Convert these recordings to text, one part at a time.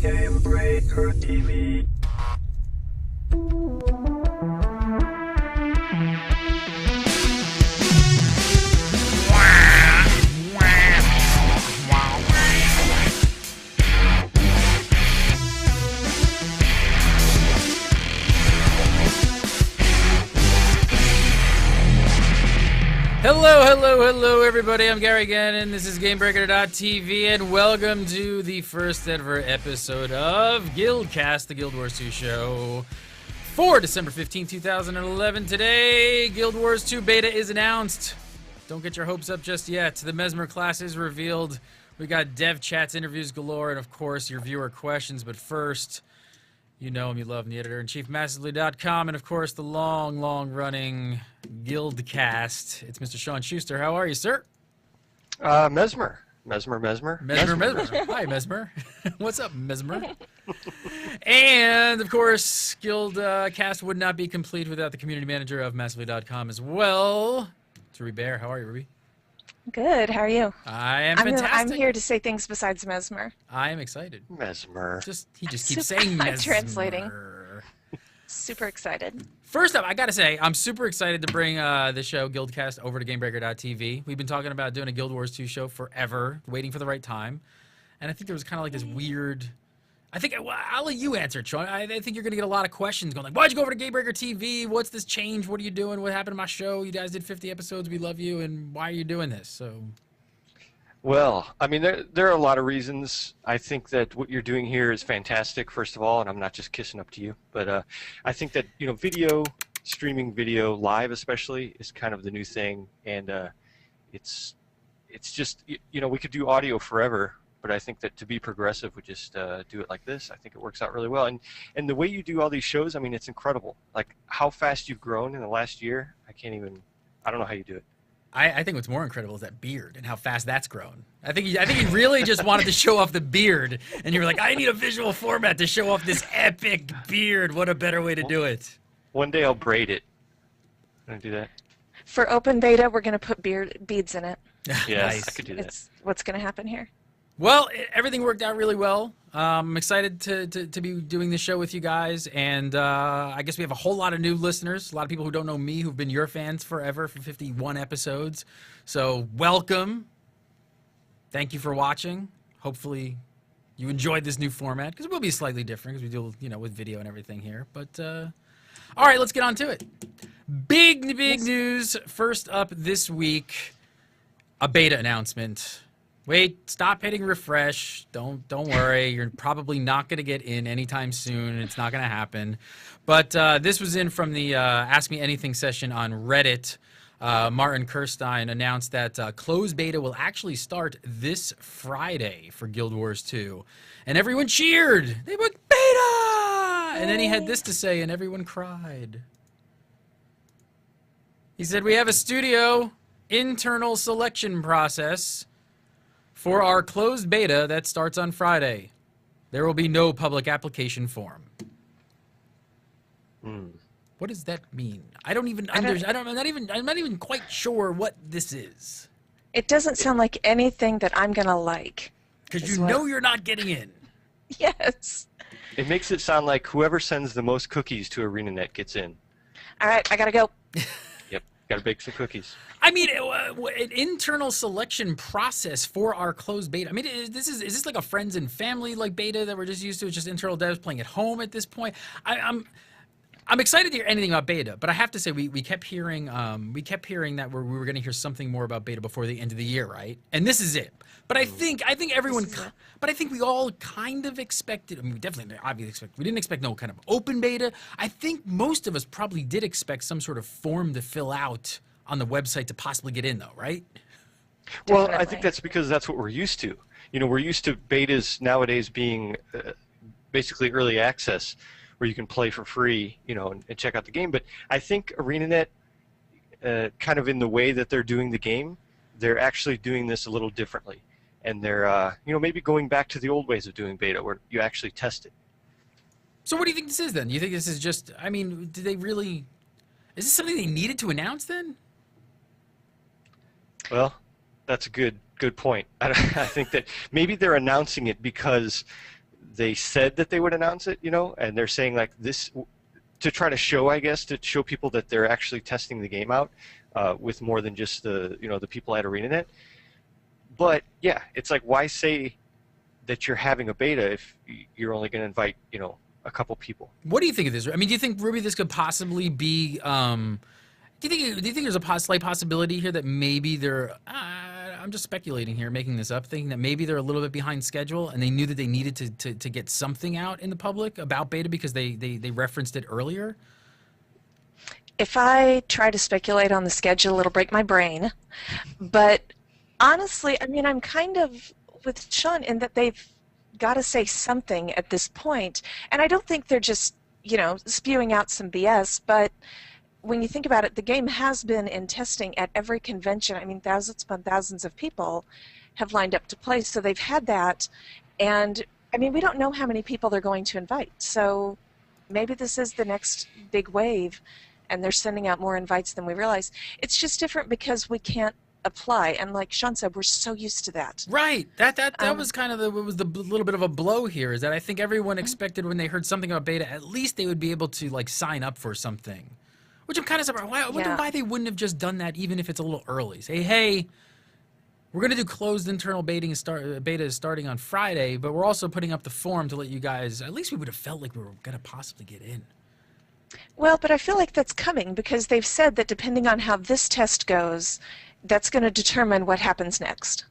Gamebreaker TV. Hello, everybody. I'm Gary Gannon. This is Gamebreaker.tv, and welcome to the first ever episode of GuildCast, the Guild Wars 2 show for December 15, 2011. Today, Guild Wars 2 beta is announced. Don't get your hopes up just yet. The Mesmer class is revealed. We got dev chats, interviews galore, and of course, your viewer questions. But first, you know him, you love him, the editor-in-chief, Massively.com, and of course, the long-running GuildCast. It's Mr. Sean Schuster. How are you, sir? Mesmer. Hi, Mesmer. What's up, Mesmer? And, of course, GuildCast would not be complete without the community manager of Massively.com as well. It's Ruby Bear. How are you, Ruby? Good. How are you? I am fantastic. I'm here to say things besides Mesmer. I am excited. Mesmer. He just keeps saying Mesmer. I'm translating. Super excited. First up, I gotta say, I'm super excited to bring the show GuildCast over to Gamebreaker.tv. We've been talking about doing a Guild Wars 2 show forever, waiting for the right time. And I think there was kind of like this weird... I'll let you answer it, Sean. I think you're going to get a lot of questions going like, why'd you go over to Gamebreaker TV? What's this change? What are you doing? What happened to my show? You guys did 50 episodes. We love you. And why are you doing this? So, Well, I mean, there are a lot of reasons. I think that what you're doing here is fantastic, first of all, and I'm not just kissing up to you. But I think that, streaming video live especially is kind of the new thing. And it's just, we could do audio forever. But I think that to be progressive, we just do it like this. I think it works out really well. And the way you do all these shows, I mean, it's incredible. Like how fast you've grown in the last year. I don't know how you do it. I think what's more incredible is that beard and how fast that's grown. I think you really just wanted to show off the beard, and you were like, I need a visual format to show off this epic beard. What a better way to do it. One day I'll braid it. Can I do that? For open beta, we're going to put beads in it. Yes, Nice. I could do that. It's what's going to happen here. Well, everything worked out really well. I'm excited to be doing this show with you guys, and I guess we have a whole lot of new listeners, a lot of people who don't know me, who've been your fans forever for 51 episodes. So welcome. Thank you for watching. Hopefully you enjoyed this new format, because it will be slightly different, because we do, with video and everything here. But, all right, let's get on to it. Big news. First up this week, a beta announcement. Wait, stop hitting refresh. Don't worry. You're probably not going to get in anytime soon. It's not going to happen. But this was in from the Ask Me Anything session on Reddit. Martin Kirstein announced that closed beta will actually start this Friday for Guild Wars 2. And everyone cheered. They went, beta! And then he had this to say, and everyone cried. He said, we have a studio internal selection process for our closed beta that starts on Friday. There will be no public application form. What does that mean? I don't even understand. I'm not even quite sure what this is. It doesn't sound like anything that I'm going to like. Because you're not getting in. Yes. It makes it sound like whoever sends the most cookies to ArenaNet gets in. All right, I got to go. Yep, got to bake some cookies. I mean, an internal selection process for our closed beta. I mean, is this like a friends and family like beta that we're just used to? It's just internal devs playing at home at this point. I'm excited to hear anything about beta, but I have to say we kept hearing that we were going to hear something more about beta before the end of the year, right? And this is it. But I think everyone. But I think we all kind of expected. I mean, we definitely obviously expect. We didn't expect no kind of open beta. I think most of us probably did expect some sort of form to fill out on the website to possibly get in, though, right? Well, I think that's because that's what we're used to. We're used to betas nowadays being basically early access, where you can play for free, and check out the game. But I think ArenaNet, kind of in the way that they're doing the game, they're actually doing this a little differently. And they're, maybe going back to the old ways of doing beta, where you actually test it. So what do you think this is, then? You think this is just, I mean, did they really, is this something they needed to announce, then? Well, that's a good point. I think that maybe they're announcing it because they said that they would announce it, and they're saying like this to try to show, I guess, to show people that they're actually testing the game out with more than just the people at ArenaNet. But yeah, it's like, why say that you're having a beta if you're only going to invite a couple people? What do you think of this? I mean, do you think, Ruby, this could possibly be? Do you think there's a slight possibility here that maybe they're? I'm just speculating here, making this up, thinking that maybe they're a little bit behind schedule, and they knew that they needed to get something out in the public about beta because they referenced it earlier. If I try to speculate on the schedule, it'll break my brain. But honestly, I mean, I'm kind of with Sean in that they've got to say something at this point. And I don't think they're just, spewing out some BS, but when you think about it, the game has been in testing at every convention. I mean, thousands upon thousands of people have lined up to play, so they've had that. And, I mean, we don't know how many people they're going to invite. So maybe this is the next big wave, and they're sending out more invites than we realize. It's just different because we can't apply, and like Sean said, we're so used to that. Right. That was kind of the little bit of a blow here, is that I think everyone expected when they heard something about beta, at least they would be able to like sign up for something. Which I'm kind of surprised. I wonder why they wouldn't have just done that, even if it's a little early. Say, hey, we're going to do closed internal beta is starting on Friday, but we're also putting up the form to let you guys. At least we would have felt like we were going to possibly get in. Well, but I feel like that's coming because they've said that depending on how this test goes, that's going to determine what happens next.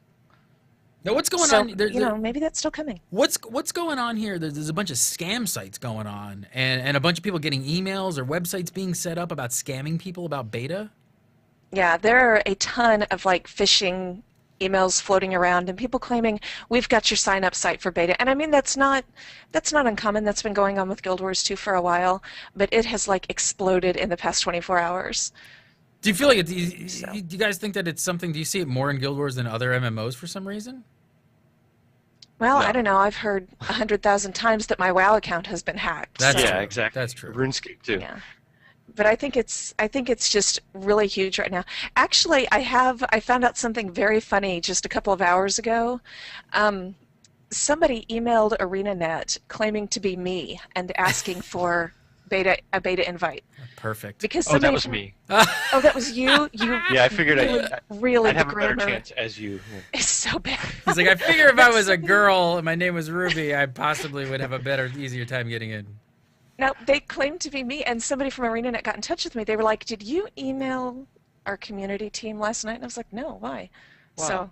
Now, what's going so, on? Maybe that's still coming. What's going on here? There's a bunch of scam sites going on, and a bunch of people getting emails or websites being set up about scamming people about beta. Yeah, there are a ton of like phishing emails floating around, and people claiming we've got your sign-up site for beta. And I mean, that's not uncommon. That's been going on with Guild Wars 2 for a while, but it has like exploded in the past 24 hours. Do you feel like do you guys think that it's something? Do you see it more in Guild Wars than other MMOs for some reason? Well, No. I don't know. I've heard 100,000 times that my WoW account has been hacked. That's yeah, true. exactly. That's true. RuneScape too. Yeah. But I think it's just really huge right now. Actually, I found out something very funny just a couple of hours ago. Somebody emailed ArenaNet claiming to be me and asking for a beta invite. Perfect. Because Oh, that somebody was me. Oh, that was you. Yeah, I figured really I'd have the a better grammar chance as you. is so bad. He's like, I figure if I was a girl and my name was Ruby, I possibly would have a better, easier time getting in. No, they claimed to be me, and somebody from ArenaNet got in touch with me. They were like, "Did you email our community team last night?" And I was like, "No, why?" Wow. So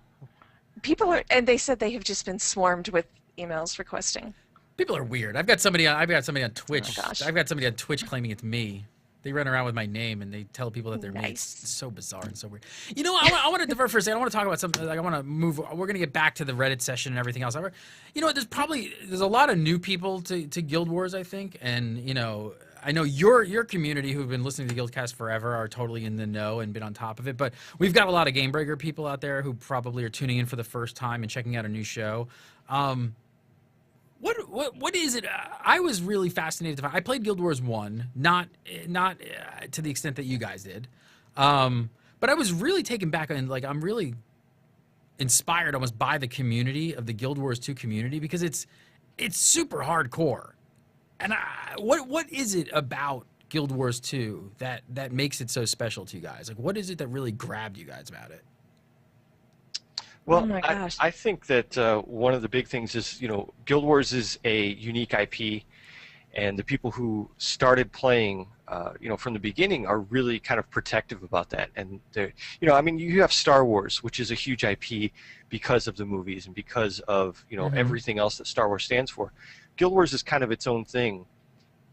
people are, and they said they have just been swarmed with emails requesting. People are weird. I've got somebody on Twitch. Oh, gosh. I've got somebody on Twitch claiming it's me. They run around with my name and they tell people that they're me. Nice. It's so bizarre and so weird. You know, I want to divert for a second. I want to talk about something. Like I want to move. We're gonna get back to the Reddit session and everything else. You know, there's a lot of new people to Guild Wars, I think, and you know, I know your community who've been listening to GuildCast forever are totally in the know and been on top of it. But we've got a lot of Gamebreaker people out there who probably are tuning in for the first time and checking out a new show. What is it? I was really fascinated. I played Guild Wars 1, not to the extent that you guys did, but I was really taken back and like I'm really inspired almost by the community of the Guild Wars 2 community because it's super hardcore. And what is it about Guild Wars 2 that makes it so special to you guys? Like, what is it that really grabbed you guys about it? Well, Oh my gosh. I think that one of the big things is, you know, Guild Wars is a unique IP, and the people who started playing, you know, from the beginning are really kind of protective about that. And they're, you know, I mean, you have Star Wars, which is a huge IP because of the movies and because of, you know, everything else that Star Wars stands for. Guild Wars is kind of its own thing,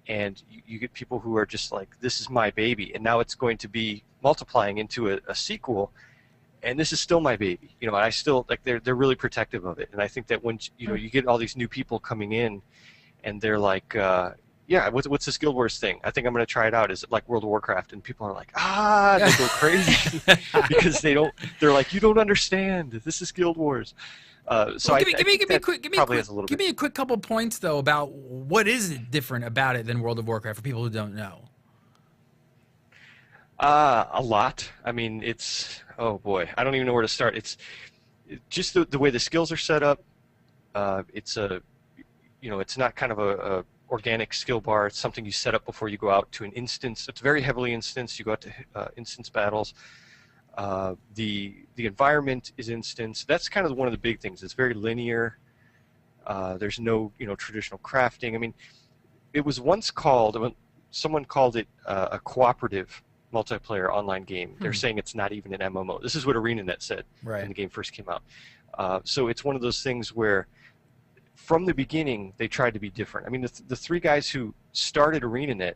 and you get people who are just like, this is my baby, and now it's going to be multiplying into a sequel. And this is still my baby, you know. And I still like they're really protective of it. And I think that when you know you get all these new people coming in, and they're like, yeah, what's this Guild Wars thing? I think I'm gonna try it out. Is it like World of Warcraft? And people are like, they go crazy because they're like, you don't understand. This is Guild Wars. So Give me a quick couple points though about what is it different about it than World of Warcraft for people who don't know. A lot. I mean, it's, oh boy, I don't even know where to start. It's just the way the skills are set up. It's a, it's not kind of a organic skill bar. It's something you set up before you go out to an instance. It's very heavily instanced. You go out to instance battles. The environment is instanced. That's kind of one of the big things. It's very linear. There's no traditional crafting. I mean, it was once called, someone called it a cooperative multiplayer online game. They're saying it's not even an MMO. This is what ArenaNet said when the game first came out. So it's one of those things where from the beginning they tried to be different. I mean, the three guys who started ArenaNet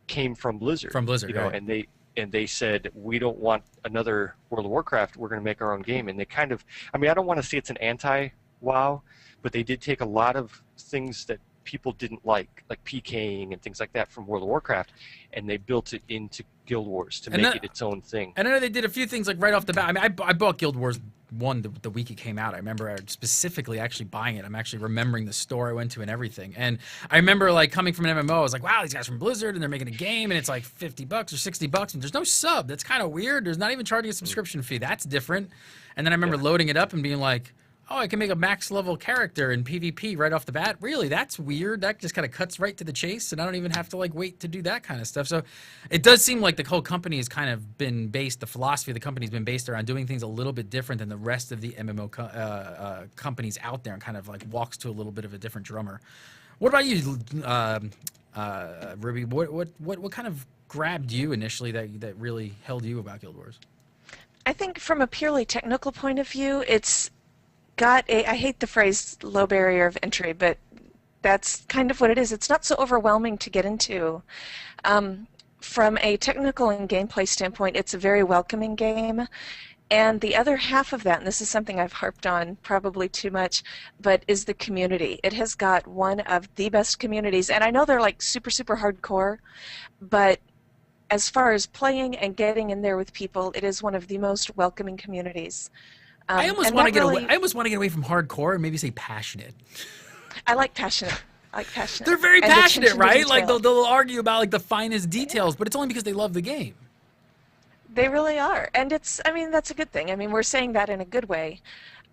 came from Blizzard. From Blizzard, right. And they said, we don't want another World of Warcraft. We're going to make our own game. And they kind of, I mean, I don't want to say it's an anti-WoW, but they did take a lot of things that people didn't like PKing and things like that from World of Warcraft, and they built it into Guild Wars to make it its own thing. And I know they did a few things like right off the bat. I mean, I bought Guild Wars 1 the week it came out. I remember specifically actually buying it. I'm actually remembering the store I went to and everything. And I remember like coming from an MMO, I was like, wow, these guys from Blizzard, and they're making a game, and it's like $50 or $60, and there's no sub. That's kind of weird. There's not even charging a subscription fee. That's different. And then I remember loading it up and being like, oh, I can make a max level character in PvP right off the bat. Really, that's weird. That just kind of cuts right to the chase, and I don't even have to like wait to do that kind of stuff. So it does seem like the whole company has kind of been based, the philosophy of the company has been based around doing things a little bit different than the rest of the MMO companies out there, and kind of like walks to a little bit of a different drummer. What about you, Ruby? What kind of grabbed you initially that really held you about Guild Wars? I think from a purely technical point of view, it's got a, I hate the phrase low barrier of entry, but that's kind of what it is. It's not so overwhelming to get into. From a technical and gameplay standpoint, it's a very welcoming game. And the other half of that, and this is something I've harped on probably too much, but is the community. It has got one of the best communities, and I know they're like super, super hardcore, but as far as playing and getting in there with people, it is one of the most welcoming communities. I almost want to get away. I almost want to get away from hardcore and maybe say passionate. I like passionate. I like passionate. They're very passionate, right? Like they'll argue about like the finest details, but it's only because they love the game. They really are, and it's. I mean, that's a good thing. I mean, we're saying that in a good way.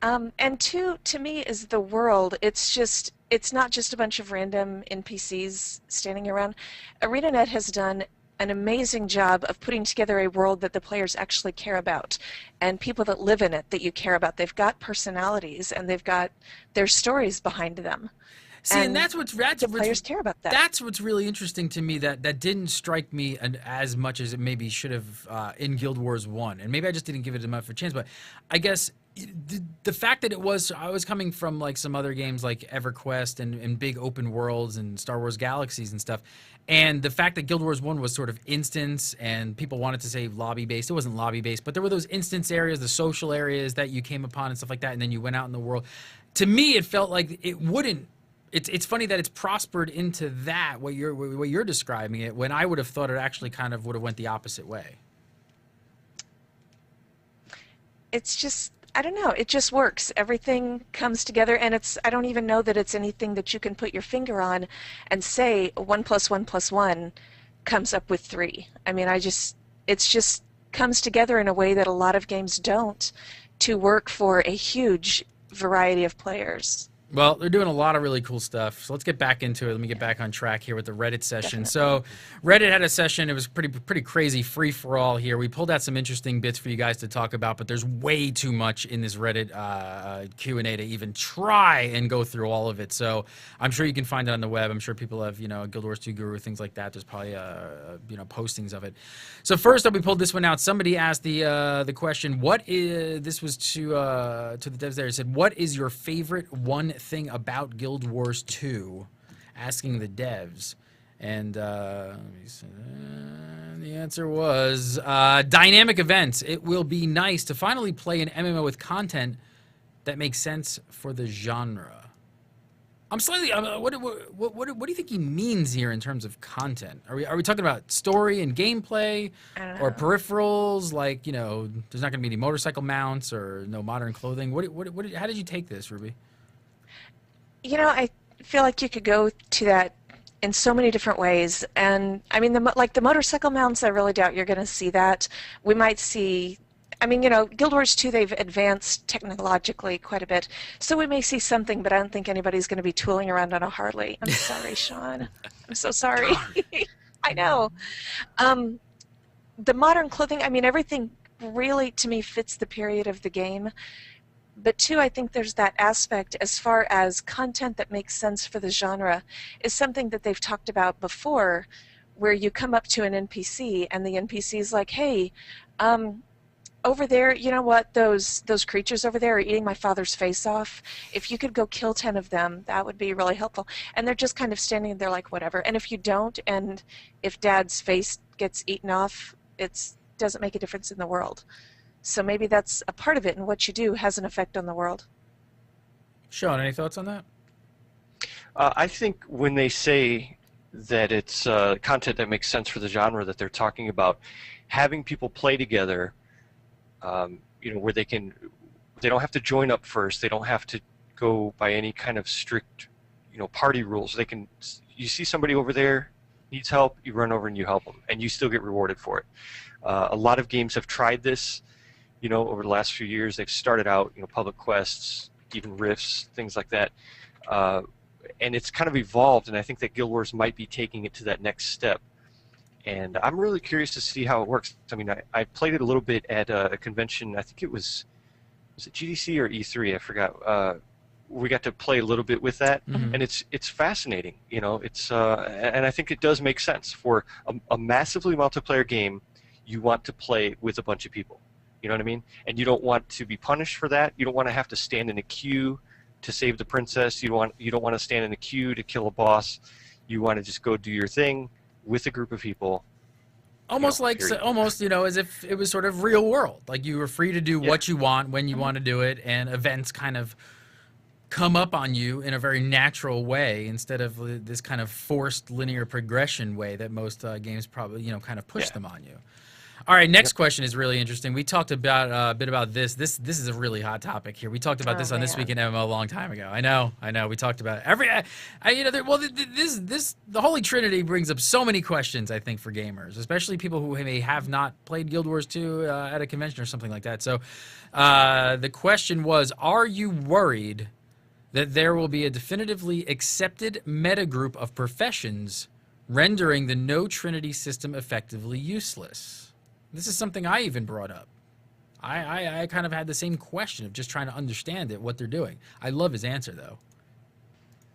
And two, to me, is the world. It's not just a bunch of random NPCs standing around. ArenaNet has done an amazing job of putting together a world that the players actually care about, and people that live in it that you care about. They've got personalities, and they've got their stories behind them. See, and that's the players care about that. That's what's really interesting to me that didn't strike me as much as it maybe should have in Guild Wars 1, and maybe I just didn't give it enough of a chance. But I guess the fact that I was coming from like some other games like EverQuest and big open worlds and Star Wars Galaxies and stuff, and the fact that Guild Wars 1 was sort of instance, and people wanted to say lobby based. It wasn't lobby based, but there were those instance areas, the social areas that you came upon and stuff like that, and then you went out in the world. To me, it felt like it wouldn't. It's funny that it's prospered into that what you're describing it, when I would have thought it actually kind of would have went the opposite way. It's just, I don't know, it just works. Everything comes together, and I don't even know that it's anything that you can put your finger on and say 1 + 1 + 1 comes up with 3. I mean, it's just comes together in a way that a lot of games don't, to work for a huge variety of players. Well, they're doing a lot of really cool stuff. So let's get back into it. Let me get back on track here with the Reddit session. Definitely. So Reddit had a session. It was pretty crazy free-for-all here. We pulled out some interesting bits for you guys to talk about, but there's way too much in this Reddit Q&A to even try and go through all of it. So I'm sure you can find it on the web. I'm sure people have, Guild Wars 2 Guru, things like that. There's probably, postings of it. So first up, we pulled this one out. Somebody asked the question, this was to the devs there. It said, what is your favorite one thing about Guild Wars 2, asking the devs, and the answer was dynamic events. It will be nice to finally play an MMO with content that makes sense for the genre. I'm slightly. What do you think he means here in terms of content? Are we talking about story and gameplay, or peripherals? Like there's not going to be any motorcycle mounts or no modern clothing. How did you take this, Ruby? I feel like you could go to that in so many different ways, and I mean, the motorcycle mounts, I really doubt you're going to see that. We might see I mean, you know, Guild Wars 2, they've advanced technologically quite a bit. So we may see something, but I don't think anybody's going to be tooling around on a Harley. I'm sorry, Sean. I'm so sorry. I know. Um, the modern clothing, I mean, everything really, to me, fits the period of the game. But two, I think there's that aspect as far as content that makes sense for the genre is something that they've talked about before, where you come up to an NPC and the NPC is like, hey, over there, you know what, those creatures over there are eating my father's face off. If you could go kill 10 of them, that would be really helpful. And they're just kind of standing there like, whatever. And if you don't, and if Dad's face gets eaten off, it doesn't make a difference in the world. So maybe that's a part of it, and what you do has an effect on the world. Sean, any thoughts on that? I think when they say that it's content that makes sense for the genre, that they're talking about having people play together, you know, where they don't have to join up first, they don't have to go by any kind of strict, you know, party rules. You see somebody over there needs help, you run over and you help them, and you still get rewarded for it. A lot of games have tried this. You know, over the last few years, they've started out, you know, public quests, even rifts, things like that, and it's kind of evolved. And I think that Guild Wars might be taking it to that next step. And I'm really curious to see how it works. I mean, I played it a little bit at a convention. I think it was it GDC or E3? I forgot. We got to play a little bit with that, and it's fascinating. You know, and I think it does make sense for a massively multiplayer game. You want to play with a bunch of people. You know what I mean? And you don't want to be punished for that. You don't want to have to stand in a queue to save the princess. You don't want to stand in a queue to kill a boss. You want to just go do your thing with a group of people. Almost you know, as if it was sort of real world. Like you were free to do what you want when you want to do it, and events kind of come up on you in a very natural way instead of this kind of forced linear progression way that most games probably, you know, kind of push them on you. All right, next question is really interesting. We talked about a bit about this. This is a really hot topic here. We talked about this on This Week in MMO a long time ago. I know. We talked about it. The Holy Trinity brings up so many questions, I think, for gamers, especially people who may have not played Guild Wars 2 at a convention or something like that. So the question was, are you worried that there will be a definitively accepted metagroup of professions rendering the no Trinity system effectively useless? This is something I even brought up. I kind of had the same question of just trying to understand it, what they're doing. I love his answer, though.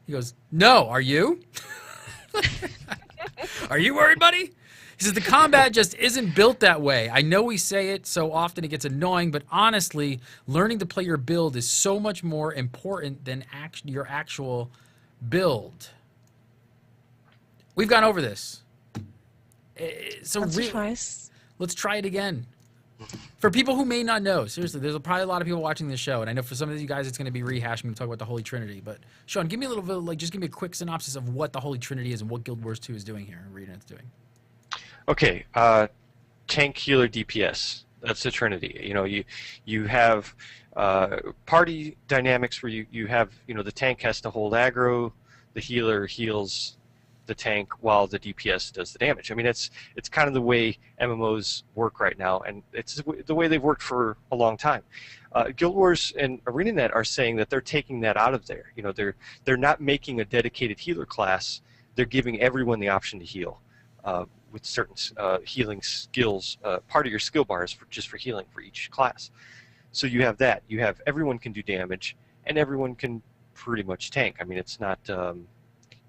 He goes, no, are you? Are you worried, buddy? He says, the combat just isn't built that way. I know we say it so often it gets annoying, but honestly, learning to play your build is so much more important than your actual build. We've gone over this. So let's try it again. For people who may not know, seriously, there's probably a lot of people watching this show, and I know for some of you guys it's going to be rehashing and talk about the Holy Trinity. But Sean, give me a little bit, just give me a quick synopsis of what the Holy Trinity is and what Guild Wars 2 is doing here, and reading it's doing. Okay, tank, healer, DPS. That's the Trinity. You know, you have party dynamics where you have, you know, the tank has to hold aggro, the healer heals the tank while the DPS does the damage. I mean, it's kind of the way MMOs work right now, and it's the way they've worked for a long time. Guild Wars and ArenaNet are saying that they're taking that out of there. You know, they're not making a dedicated healer class. They're giving everyone the option to heal with certain healing skills. Part of your skill bar is just for healing for each class. So you have that. You have everyone can do damage, and everyone can pretty much tank. I mean, it's not.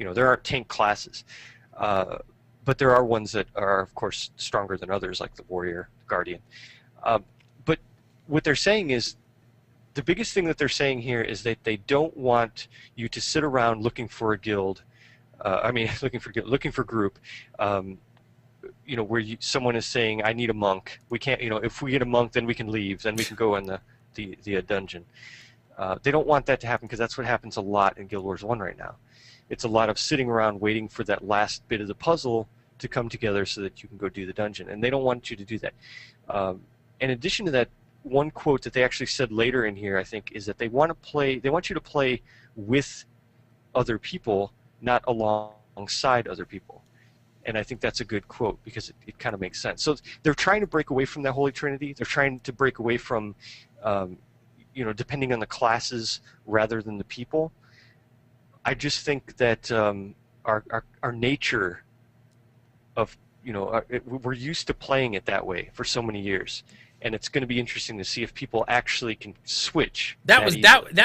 You know, there aren't tank classes, but there are ones that are, of course, stronger than others, like the Warrior, the Guardian. But what they're saying is, the biggest thing that they're saying here is that they don't want you to sit around looking for a guild. Looking for group. You know, where someone is saying, "I need a monk." We can't. You know, if we get a monk, then we can leave. Then we can go in the dungeon. They don't want that to happen because that's what happens a lot in Guild Wars 1 right now. It's a lot of sitting around waiting for that last bit of the puzzle to come together so that you can go do the dungeon, and they don't want you to do that. In addition to that, one quote that they actually said later in here, I think, is that they want you to play with other people, not alongside other people. And I think that's a good quote because it kind of makes sense. So they're trying to break away from that Holy Trinity. They're trying to break away from, depending on the classes rather than the people. I just think that our nature of, we're used to playing it that way for so many years. And it's going to be interesting to see if people actually can switch. That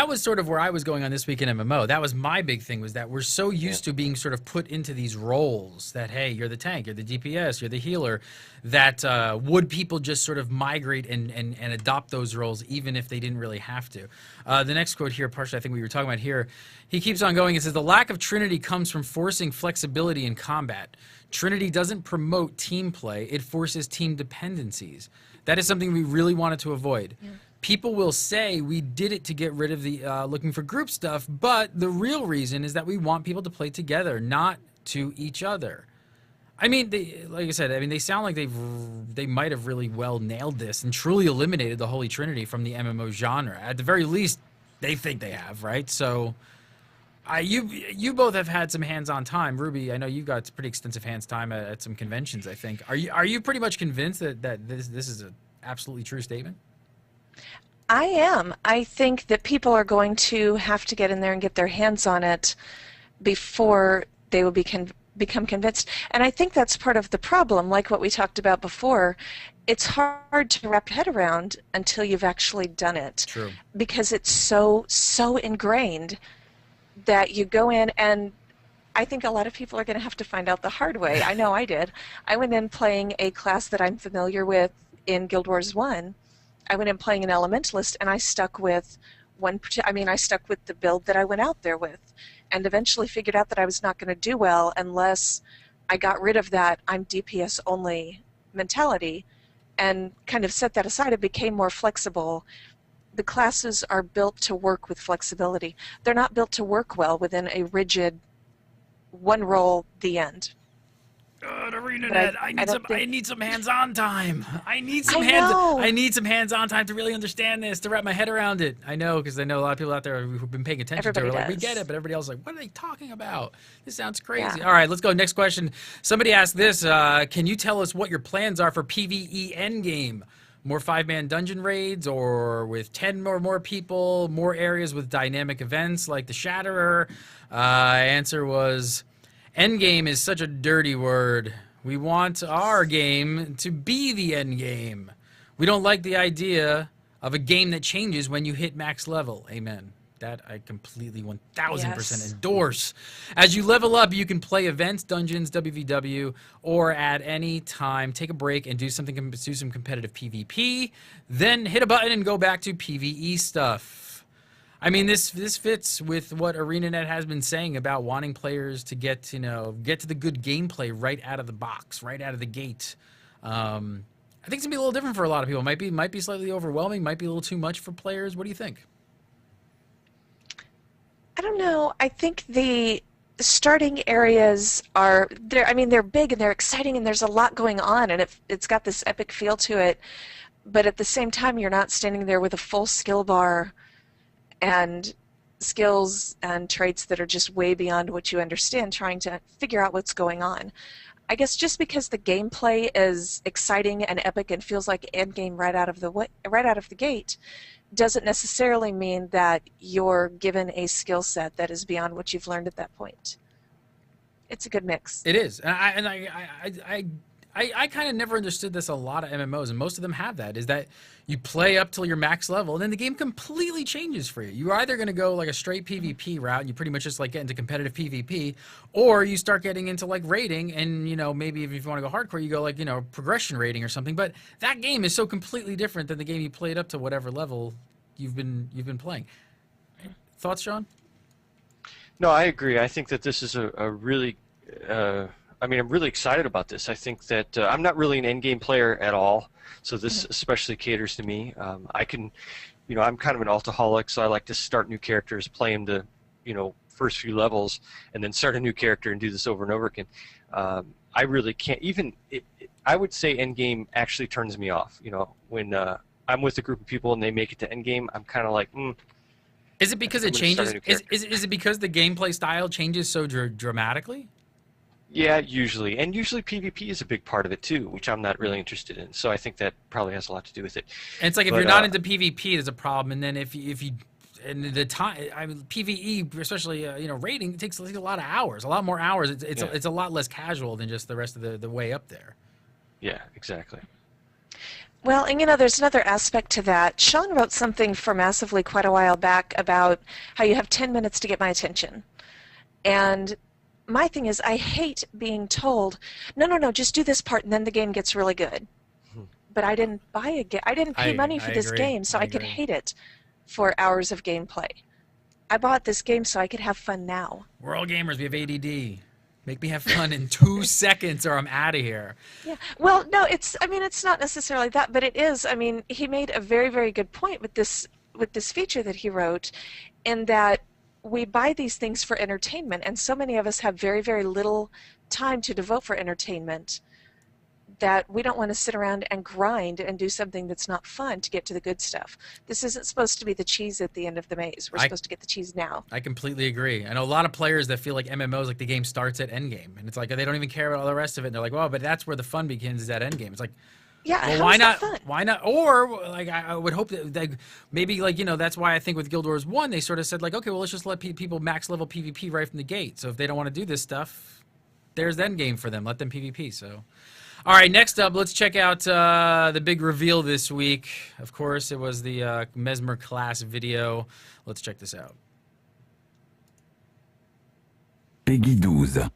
was sort of where I was going on this week in MMO. That was my big thing, was that we're so used to being sort of put into these roles that, hey, you're the tank, you're the DPS, you're the healer, that would people just sort of migrate and adopt those roles even if they didn't really have to. The next quote here, partially I think we were talking about here, he keeps on going. It says, the lack of Trinity comes from forcing flexibility in combat. Trinity doesn't promote team play, it forces team dependencies. That is something we really wanted to avoid. Yeah. People will say we did it to get rid of the looking for group stuff, but the real reason is that we want people to play together, not to each other. I mean, like I said, they sound like they might have really well nailed this and truly eliminated the Holy Trinity from the MMO genre. At the very least, they think they have, right? So, you both have had some hands-on time. Ruby, I know you've got pretty extensive hands time at some conventions, I think. Are you pretty much convinced that this is an absolutely true statement? I am. I think that people are going to have to get in there and get their hands on it before they will become convinced. And I think that's part of the problem, like what we talked about before. It's hard to wrap your head around until you've actually done it. True. Because it's so ingrained that you go in, and I think a lot of people are going to have to find out the hard way. I know I did. I went in playing a class that I'm familiar with in Guild Wars 1. I went in playing an Elementalist, and I stuck with I stuck with the build that I went out there with, and eventually figured out that I was not going to do well unless I got rid of that I'm DPS only mentality and kind of set that aside and became more flexible. The classes are built to work with flexibility. They're not built to work well within a rigid one role, the end. God, ArenaNet, I need some hands-on time. I need some hands-on time to really understand this, to wrap my head around it. I know, because I know a lot of people out there who've been paying attention to it. Like, we get it, but everybody else is like, what are they talking about? This sounds crazy. Yeah. All right, let's go. Next question. Somebody asked this, can you tell us what your plans are for PvE endgame? More 5-man dungeon raids, or with 10 or more people, more areas with dynamic events like the Shatterer? Answer was, endgame is such a dirty word. We want our game to be the endgame. We don't like the idea of a game that changes when you hit max level. Amen. That I completely 1000% endorse. As you level up, you can play events, dungeons, WVW, or at any time take a break and do some competitive PvP, then hit a button and go back to PvE stuff. I mean, this fits with what ArenaNet has been saying about wanting players to get to the good gameplay right out of the box, right out of the gate. I think it's gonna be a little different for a lot of people. Might be slightly overwhelming, might be a little too much for players. What do you think? I don't know. I think the starting areas are there. I mean, they're big and they're exciting and there's a lot going on, and it's got this epic feel to it. But at the same time, you're not standing there with a full skill bar and skills and traits that are just way beyond what you understand, trying to figure out what's going on. I guess just because the gameplay is exciting and epic and feels like endgame right out of the gate, doesn't necessarily mean that you're given a skill set that is beyond what you've learned at that point. It's a good mix. It is, and I kind of never understood this. A lot of MMOs, and most of them have that, is that you play up till your max level, and then the game completely changes for you. You're either going to go like a straight PvP route, and you pretty much just like get into competitive PvP, or you start getting into like raiding, and maybe if you want to go hardcore, you go like progression raiding or something. But that game is so completely different than the game you played up to whatever level you've been playing. Thoughts, Sean? No, I agree. I think that this is a really I'm really excited about this. I think that I'm not really an endgame player at all, so this especially caters to me. I can, I'm kind of an altaholic, so I like to start new characters, play them to, first few levels, and then start a new character and do this over and over again. I really can't I would say endgame actually turns me off. When I'm with a group of people and they make it to endgame, I'm kind of like, Is it because it changes? Is it because the gameplay style changes so dramatically? Yeah, usually. And usually PvP is a big part of it too, which I'm not really interested in. So I think that probably has a lot to do with it. And it's like if But you're not into PvP, there's a problem. And then if you and the time, I mean, PvE, especially raiding, it takes like a lot of hours, a lot more hours. It's a lot less casual than just the rest of the way up there. yeah, exactly. Well, and there's another aspect to that. Sean wrote something for Massively quite a while back about how you have 10 minutes to get my attention. And my thing is, I hate being told, no, just do this part and then the game gets really good. But I didn't buy a game. I didn't pay money for this agree. game so I could agree. hate it for hours of gameplay. I bought this game so I could have fun now. We're all gamers. We have ADD. Make me have fun in 2 seconds or I'm out of here. Yeah. Well, no, it's not necessarily that, but it is. I mean, he made a very, very good point with this feature that he wrote, in that we buy these things for entertainment, and so many of us have very, very little time to devote for entertainment, that we don't want to sit around and grind and do something that's not fun to get to the good stuff. This isn't supposed to be the cheese at the end of the maze. We're supposed to get the cheese now. I completely agree. I know a lot of players that feel like MMOs, like the game starts at endgame, and it's like they don't even care about all the rest of it. And they're like, well, but that's where the fun begins, is at endgame. It's like, yeah, well, how why is not? that fun? Why not? Or like I would hope that maybe that's why I think with Guild Wars 1 they sort of said like, okay, well, let's just let people max level PvP right from the gate. So if they don't want to do this stuff, there's the end game for them. Let them PvP. So. All right, next up, let's check out the big reveal this week. Of course, it was the Mesmer class video. Let's check this out. Peggy 12.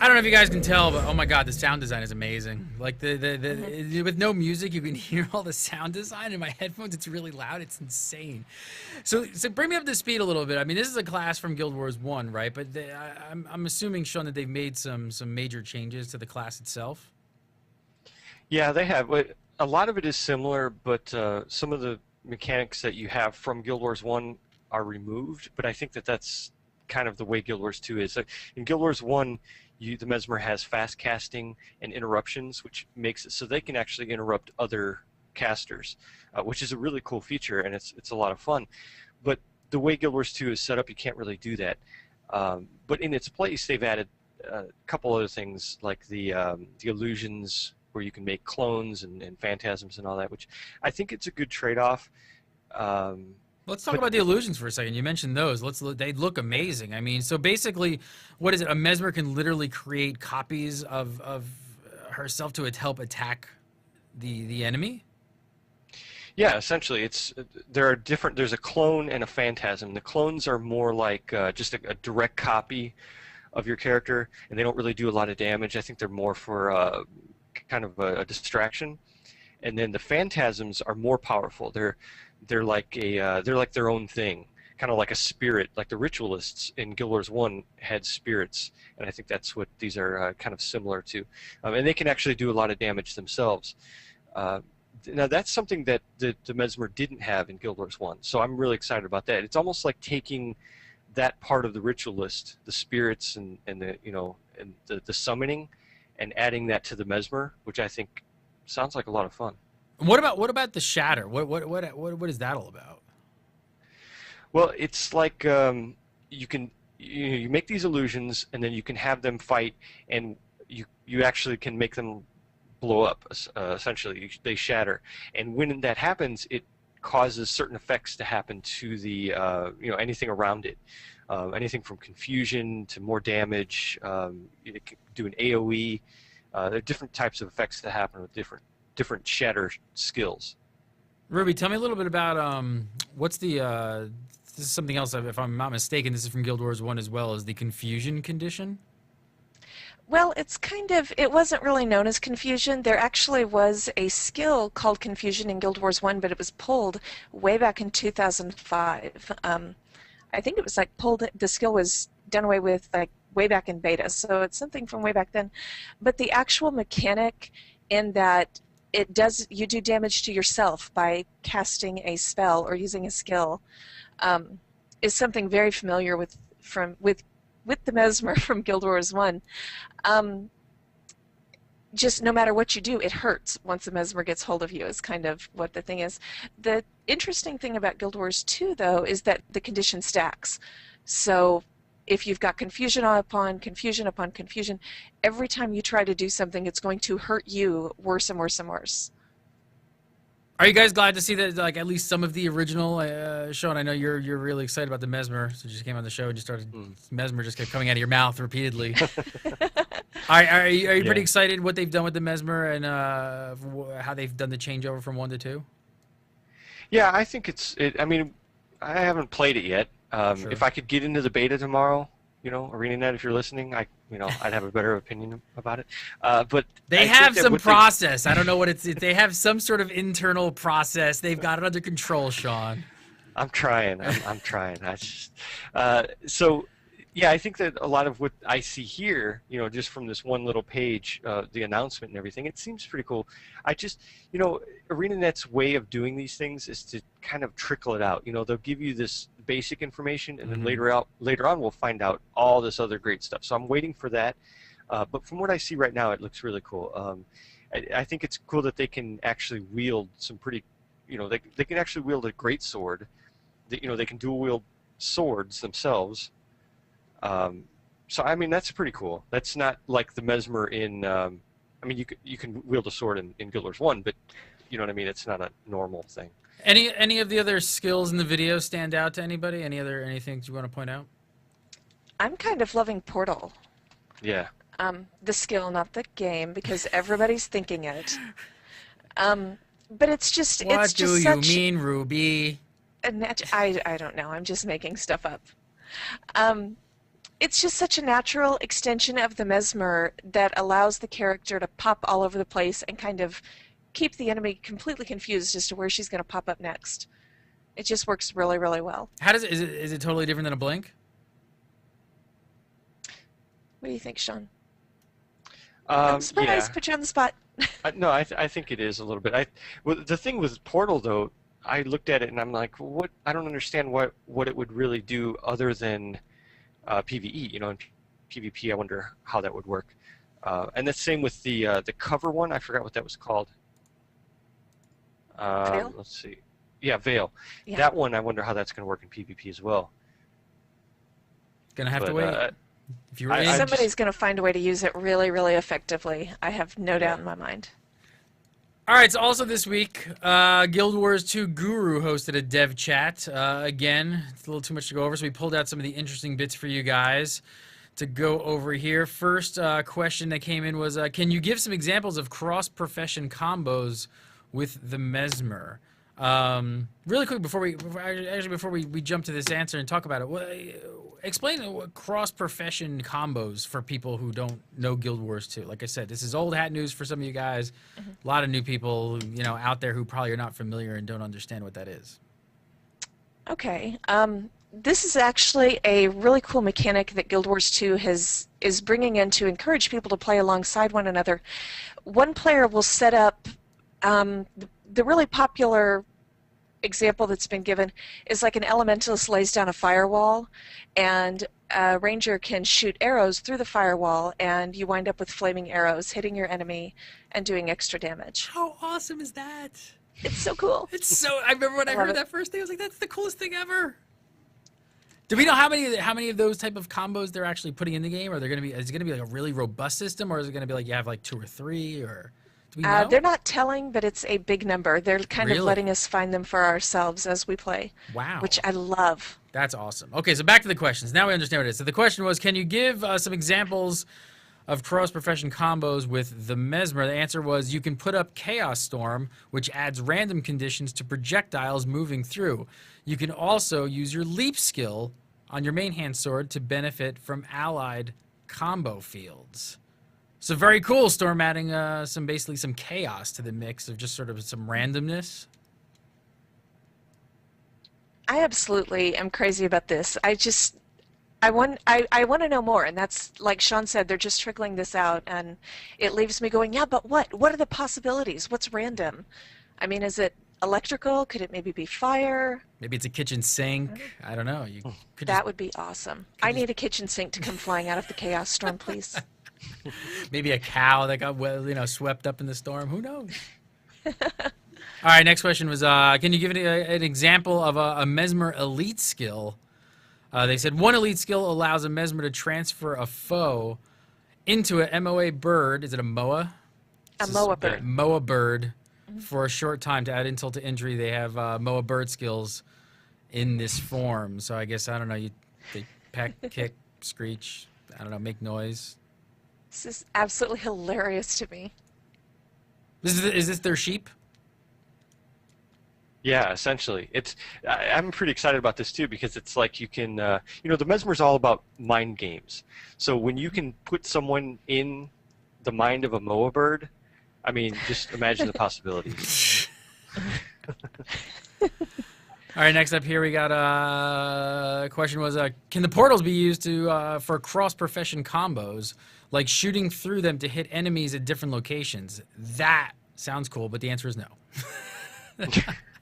I don't know if you guys can tell, but oh my god, the sound design is amazing. Like with no music, you can hear all the sound design in my headphones. It's really loud. It's insane. So bring me up to speed a little bit. I mean, this is a class from Guild Wars 1, right? But I'm assuming, Sean, that they've made some major changes to the class itself. Yeah, they have. A lot of it is similar, but some of the mechanics that you have from Guild Wars 1 are removed. But I think that that's kind of the way Guild Wars 2 is. Like, in Guild Wars 1, the Mesmer has fast casting and interruptions, which makes it so they can actually interrupt other casters, which is a really cool feature, and it's a lot of fun. But the way Guild Wars 2 is set up, you can't really do that. But in its place, they've added a couple other things, like the illusions, where you can make clones and phantasms and all that, which I think it's a good trade-off. Let's talk about the illusions for a second. You mentioned those. They look amazing. I mean, so basically, what is it? A Mesmer can literally create copies of herself to help attack the enemy? Yeah, essentially, there's a clone and a phantasm. The clones are more like just a direct copy of your character, and they don't really do a lot of damage. I think they're more for kind of a distraction. And then the phantasms are more powerful. They're like their own thing, kind of like a spirit. Like the ritualists in Guild Wars 1 had spirits, and I think that's what these are kind of similar to. And they can actually do a lot of damage themselves. Now that's something that the Mesmer didn't have in Guild Wars 1, so I'm really excited about that. It's almost like taking that part of the ritualist, the spirits and the summoning, and adding that to the Mesmer, which I think sounds like a lot of fun. What about the shatter? What is that all about? Well, it's like you make these illusions, and then you can have them fight, and you actually can make them blow up. Essentially, they shatter, and when that happens, it causes certain effects to happen to the anything around it. Anything from confusion to more damage. It can do an AOE. There are different types of effects that happen with different shatter skills. Ruby, tell me a little bit about what's the this is something else, if I'm not mistaken, this is from Guild Wars 1 as well, is the confusion condition? Well, it wasn't really known as confusion. There actually was a skill called confusion in Guild Wars 1, but it was pulled way back in 2005. I think it was like the skill was done away with like way back in beta, so it's something from way back then. But the actual mechanic in that you do damage to yourself by casting a spell or using a skill is something very familiar with the Mesmer from Guild Wars 1. Just no matter what you do, it hurts once a Mesmer gets hold of you is kind of what the thing is. The interesting thing about Guild Wars 2, though, is that the condition stacks. So if you've got confusion upon confusion upon confusion, every time you try to do something, it's going to hurt you worse and worse and worse. Are you guys glad to see that, like, at least some of the original, Sean, I know you're really excited about the Mesmer, so you just came on the show and just started, Mesmer just kept coming out of your mouth repeatedly. Are you pretty excited what they've done with the Mesmer and how they've done the changeover from 1 to 2? Yeah, I think I mean, I haven't played it yet. Sure. If I could get into the beta tomorrow, ArenaNet, if you're listening, I'd have a better opinion about it. But they have some process. I don't know what they have some sort of internal process. They've got it under control, Sean. I'm trying. I'm trying. So, yeah, I think that a lot of what I see here, just from this one little page, the announcement and everything, it seems pretty cool. I just, ArenaNet's way of doing these things is to kind of trickle it out. They'll give you this basic information, and then later on we'll find out all this other great stuff. So I'm waiting for that. But from what I see right now, it looks really cool. I think it's cool that they can actually wield some pretty, they can actually wield a great sword. They can dual wield swords themselves. So I mean, that's pretty cool. That's not like the Mesmer in. I mean, you can wield a sword in Guild Wars 1, but you know what I mean. It's not a normal thing. Any of the other skills in the video stand out to anybody? Anything you want to point out? I'm kind of loving Portal. Yeah. The skill, not the game, because everybody's thinking it. But it's just What it's just do you such mean, Ruby? I don't know. I'm just making stuff up. it's just such a natural extension of the mesmer that allows the character to pop all over the place and kind of keep the enemy completely confused as to where she's going to pop up next. It just works really, really well. How does it is it totally different than a blink? What do you think, Sean? I'm surprised. Yeah. Put you on the spot. No, I think it is a little bit. Well, the thing with Portal though, I looked at it and I'm like, what? I don't understand what it would really do other than PvE. You know, in PvP, I wonder how that would work. And the same with the cover one. I forgot what that was called. Veil? Let's see. Yeah, Veil. Yeah. That one, I wonder how that's going to work in PvP as well. Gonna have to wait. If you were in, Somebody's going to find a way to use it really, really effectively. I have no doubt in my mind. All right, so also this week, Guild Wars 2 Guru hosted a dev chat. Again, it's a little too much to go over, so we pulled out some of the interesting bits for you guys to go over here. First question that came in was, can you give some examples of cross-profession combos with the Mesmer? Really quick before we jump to this answer and talk about it, explain what cross-profession combos for people who don't know Guild Wars 2. Like I said, this is old hat news for some of you guys. A lot of new people, you know, out there who probably are not familiar and don't understand what that is. Okay. This is actually a really cool mechanic that Guild Wars 2 is bringing in to encourage people to play alongside one another. One player will set up the really popular example that's been given is like an elementalist lays down a firewall, and a ranger can shoot arrows through the firewall, and you wind up with flaming arrows hitting your enemy and doing extra damage. How awesome is that? It's so cool. It's so. I remember when I love heard it. that first thing, I was like, "That's the coolest thing ever." Do we know how many of those type of combos they're actually putting in the game? Are there going to be? Is it going to be like a really robust system, or is it going to be like you have like 2 or 3, or? Do we know? They're not telling, but it's a big number. They're kind of Really? letting us find them for ourselves as we play. Wow. Which I love. That's awesome. Okay, so back to the questions. Now we understand what it is. So the question was, can you give some examples of cross-profession combos with the Mesmer? The answer was, you can put up Chaos Storm, which adds random conditions to projectiles moving through. You can also use your Leap skill on your main hand sword to benefit from allied combo fields. So very cool, Storm adding basically some chaos to the mix of just sort of some randomness. I absolutely am crazy about this. I want to know more, and that's like Sean said, they're just trickling this out, and it leaves me going, yeah, but what? What are the possibilities? What's random? I mean, is it electrical? Could it maybe be fire? Maybe it's a kitchen sink. I don't know. You could That would be awesome. I need a kitchen sink to come flying out of the Chaos Storm, please. maybe a cow that got swept up in the storm. Who knows? All right. Next question was, can you give an example of a Mesmer elite skill? They said one elite skill allows a Mesmer to transfer a foe into a MOA bird. Is it a MOA? A MOA bird. MOA bird for a short time to add insult to injury. They have MOA bird skills in this form. So I guess, I don't know, they peck, kick, screech, I don't know, make noise. This is absolutely hilarious to me. Is this their sheep? Yeah, essentially. I'm pretty excited about this too, because it's like you can, the Mesmer's all about mind games. So when you can put someone in the mind of a Moa bird, I mean, just imagine the possibilities. All right, next up here we got a question was, can the portals be used for cross-profession combos, like shooting through them to hit enemies at different locations? That sounds cool, but the answer is no.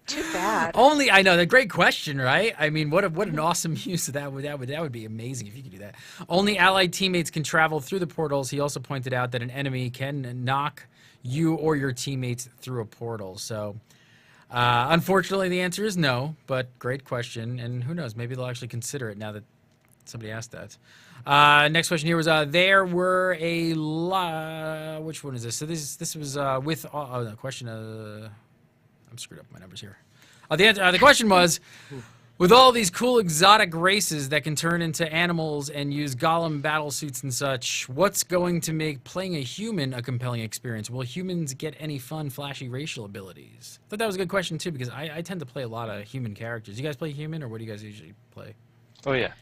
Too bad. Only, I know, the great question, right? I mean, what an awesome use of that would be amazing if you could do that. Only allied teammates can travel through the portals. He also pointed out that an enemy can knock you or your teammates through a portal. So, unfortunately, the answer is no, but great question. And who knows, maybe they'll actually consider it now that somebody asked that. Next question here was, there were a lot, which one is this? So this was with, no, question, I'm screwed up my numbers here. The question was, with all these cool exotic races that can turn into animals and use golem battle suits and such, what's going to make playing a human a compelling experience? Will humans get any fun, flashy racial abilities? I thought that was a good question too, because I tend to play a lot of human characters. You guys play human, or what do you guys usually play? Oh yeah.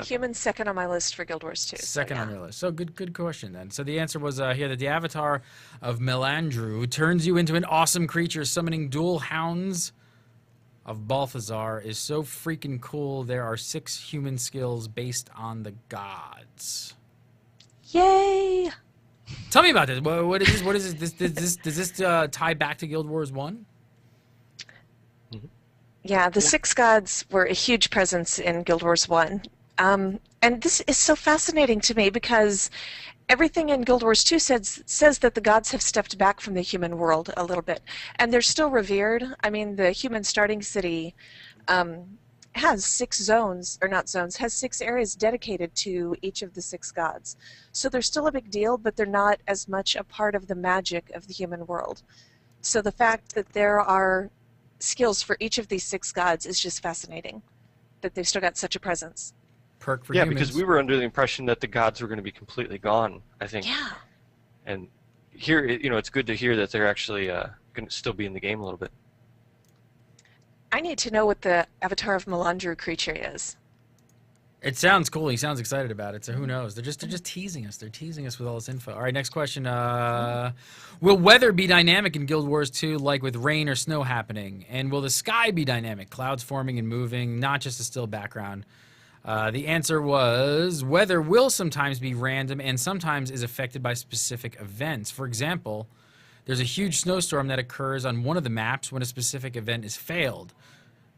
Human second on my list for Guild Wars 2. Second so, on your list. So good question then. So the answer was here that the avatar of Melandru turns you into an awesome creature, summoning dual hounds of Balthazar is so freaking cool. There are 6 human skills based on the gods. Yay! Tell me about this. What is this? What is this? Does this tie back to Guild Wars 1? Yeah, the 6 gods were a huge presence in Guild Wars 1. And this is so fascinating to me because everything in Guild Wars 2 says that the gods have stepped back from the human world a little bit. And they're still revered. I mean, the human starting city has 6 zones, or not zones, has 6 areas dedicated to each of the 6 gods. So they're still a big deal, but they're not as much a part of the magic of the human world. So the fact that there are skills for each of these 6 gods is just fascinating, that they've still got such a presence. Perk for yeah, humans. because we were under the impression that the gods were going to be completely gone, I think. Yeah. And here, it's good to hear that they're actually going to still be in the game a little bit. I need to know what the avatar of Melandru creature is. It sounds cool. He sounds excited about it. So who knows? They're just teasing us. They're teasing us with all this info. All right, next question. Will weather be dynamic in Guild Wars 2, like with rain or snow happening? And will the sky be dynamic, clouds forming and moving, not just a still background? The answer was weather will sometimes be random and sometimes is affected by specific events. For example, there's a huge snowstorm that occurs on one of the maps when a specific event is failed.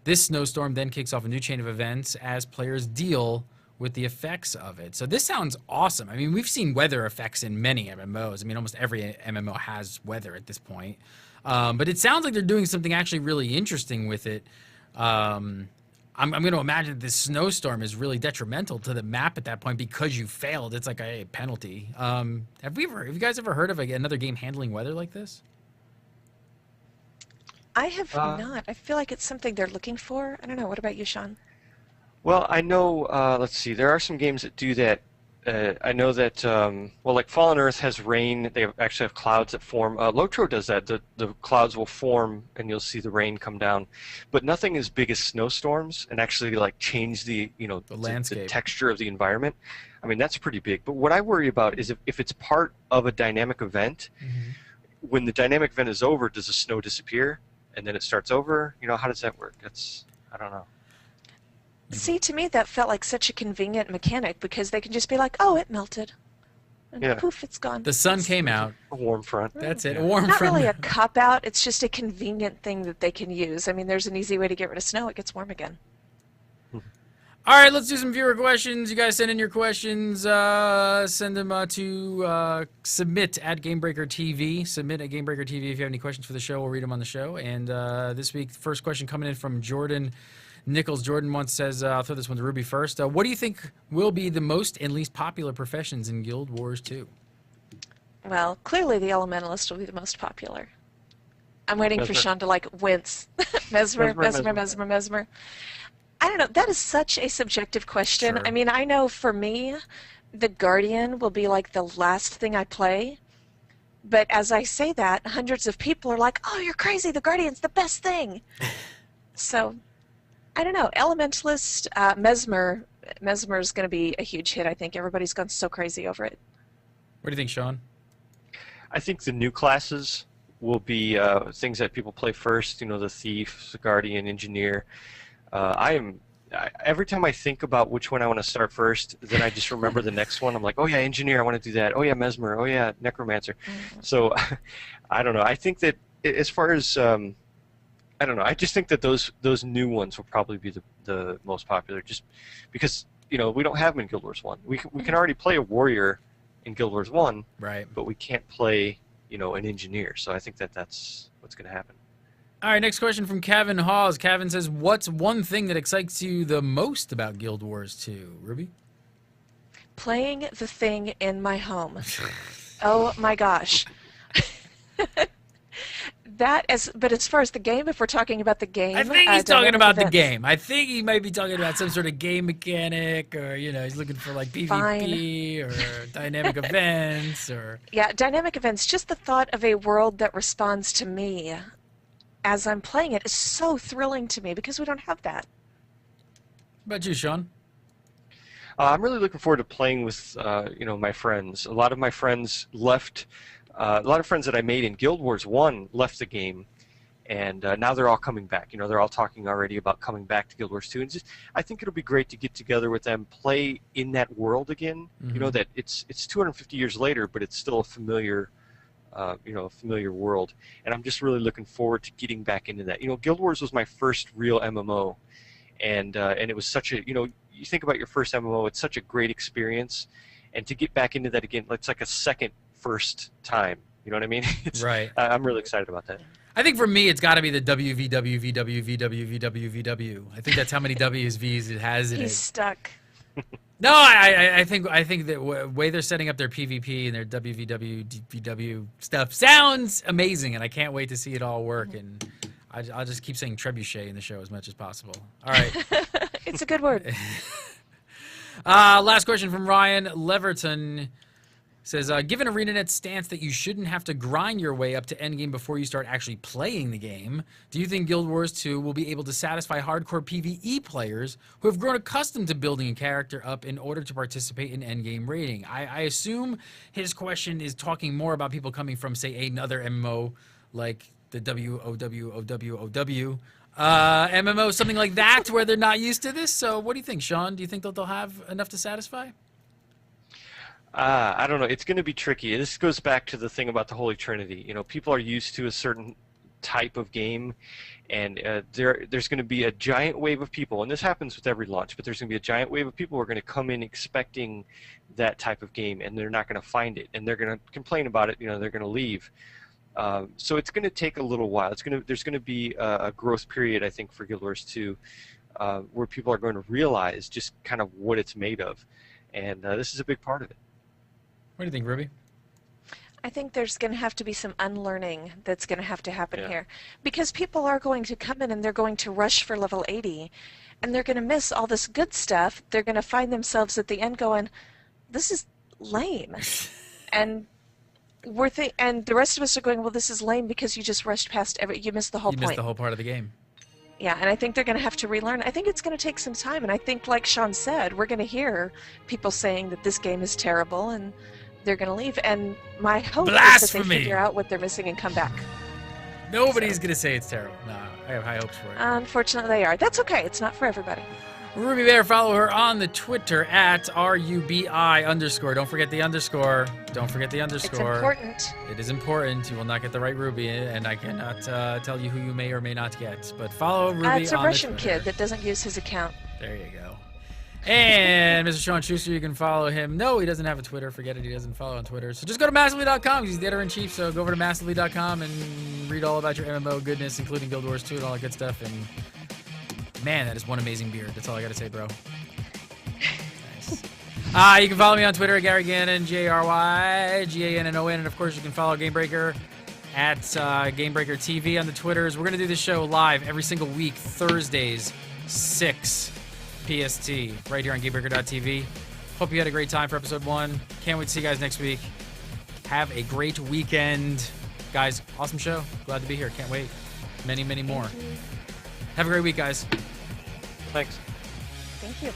This snowstorm then kicks off a new chain of events as players deal with the effects of it. So this sounds awesome. I mean, we've seen weather effects in many MMOs. I mean, almost every MMO has weather at this point. But it sounds like they're doing something actually really interesting with it. I'm going to imagine that this snowstorm is really detrimental to the map at that point because you failed. It's like a penalty. Have you guys ever heard of another game handling weather like this? I have not. I feel like it's something they're looking for. I don't know. What about you, Sean? Well, I know, let's see, there are some games that do that. I know that, like Fallen Earth has rain. They actually have clouds that form. Lotro does that. The clouds will form, and you'll see the rain come down. But nothing as big as snowstorms and actually like change the landscape, the texture of the environment. I mean, that's pretty big. But what I worry about is if it's part of a dynamic event, when the dynamic event is over, does the snow disappear and then it starts over? How does that work? I don't know. See, to me, that felt like such a convenient mechanic because they can just be like, oh, it melted. And poof, it's gone. The sun came out. A warm front. That's it, a warm Not front. really a cop-out. It's just a convenient thing that they can use. I mean, there's an easy way to get rid of snow. It gets warm again. All right, let's do some viewer questions. You guys send in your questions. Send them to submit at Gamebreaker TV. Submit at Gamebreaker TV if you have any questions for the show. We'll read them on the show. And this week, first question coming in from Jordan Nicholls. Jordan once says, I'll throw this one to Ruby first. What do you think will be the most and least popular professions in Guild Wars 2? Well, clearly the Elementalist will be the most popular. I'm waiting for Mesmer. Sean to, wince. Mesmer. I don't know. That is such a subjective question. Sure. I mean, I know for me, the Guardian will be like the last thing I play. But as I say that, hundreds of people are like, oh, you're crazy. The Guardian's the best thing. So, I don't know. Elementalist, Mesmer is going to be a huge hit, I think. Everybody's gone so crazy over it. What do you think, Sean? I think the new classes will be things that people play first. The Thief, the Guardian, Engineer. Every time I think about which one I want to start first, then I just remember the next one. I'm like, oh yeah, Engineer, I want to do that. Oh yeah, Mesmer. Oh yeah, Necromancer. So, I don't know. I think that as far as I don't know. I just think that those new ones will probably be the most popular, just because we don't have them in Guild Wars 1. We can already play a warrior in Guild Wars 1, right? But we can't play an engineer. So I think that's what's going to happen. All right, next question from Kevin Hawes. Kevin says, what's one thing that excites you the most about Guild Wars 2? Ruby? Playing the thing in my home. Oh my gosh. But as far as the game, if we're talking about the game, I think he's talking about events. the game. I think he might be talking about some sort of game mechanic, or he's looking for PvP or dynamic events, or dynamic events. Just the thought of a world that responds to me as I'm playing it is so thrilling to me because we don't have that. What about you, Sean? I'm really looking forward to playing with my friends. A lot of my friends left. A lot of friends that I made in Guild Wars 1 left the game, and now they're all coming back. They're all talking already about coming back to Guild Wars 2. And I think it'll be great to get together with them, play in that world again. Mm-hmm. That it's 250 years later, but it's still a familiar, a familiar world. And I'm just really looking forward to getting back into that. Guild Wars was my first real MMO, and it was such a you think about your first MMO, it's such a great experience, and to get back into that again, it's like a second first time. You know what I mean? Right. I'm really excited about that. I think for me, it's got to be the WVW. I think that's how many W's, V's it has in it. He's stuck. No, I think the way they're setting up their PvP and their WVW stuff sounds amazing, and I can't wait to see it all work. And I'll just keep saying trebuchet in the show as much as possible. All right. It's a good word. Last question from Ryan Leverton. Says, given ArenaNet's stance that you shouldn't have to grind your way up to endgame before you start actually playing the game, do you think Guild Wars 2 will be able to satisfy hardcore PvE players who have grown accustomed to building a character up in order to participate in endgame raiding? I assume his question is talking more about people coming from, say, another MMO like the WOWOWOW MMO, something like that, where they're not used to this. So what do you think, Sean? Do you think that they'll have enough to satisfy? I don't know. It's going to be tricky. This goes back to the thing about the Holy Trinity. People are used to a certain type of game, and there's going to be a giant wave of people, and this happens with every launch, but there's going to be a giant wave of people who are going to come in expecting that type of game, and they're not going to find it, and they're going to complain about it. They're going to leave. So it's going to take a little while. There's going to be a growth period, I think, for Guild Wars 2, where people are going to realize just kind of what it's made of, and this is a big part of it. What do you think, Ruby? I think there's going to have to be some unlearning that's going to have to happen here. Because people are going to come in and they're going to rush for level 80, and they're going to miss all this good stuff. They're going to find themselves at the end going, this is lame. and and the rest of us are going, well, this is lame because you just rushed past you missed the whole point. You missed the whole part of the game. Yeah, and I think they're going to have to relearn. I think it's going to take some time, and I think, like Sean said, we're going to hear people saying that this game is terrible, and they're going to leave. And my hope is that they figure out what they're missing and come back. Nobody's going to say it's terrible. No, I have high hopes for it. Unfortunately, they are. That's okay. It's not for everybody. Ruby Bear, follow her on the Twitter at RUBI_. Don't forget the underscore. Don't forget the underscore. It's important. It is important. You will not get the right Ruby, and I cannot tell you who you may or may not get. But follow Ruby it's a on Russian the Twitter. kid that doesn't use his account. There you go. And Mr. Sean Schuster, you can follow him. No, he doesn't have a Twitter. Forget it. He doesn't follow on Twitter. So just go to massively.com. He's the editor-in-chief, so go over to massively.com and read all about your MMO goodness, including Guild Wars 2 and all that good stuff. And man, that is one amazing beard. That's all I got to say, bro. Nice. You can follow me on Twitter at Gary Gannon, GaryGannon, and of course you can follow Gamebreaker at Gamebreaker TV on the Twitters. We're going to do this show live every single week, Thursdays, 6 PST, right here on Gamebreaker.tv. Hope you had a great time for episode 1. Can't wait to see you guys next week. Have a great weekend. Guys, awesome show. Glad to be here. Can't wait. Many, many more. Have a great week, guys. Thanks. Thank you.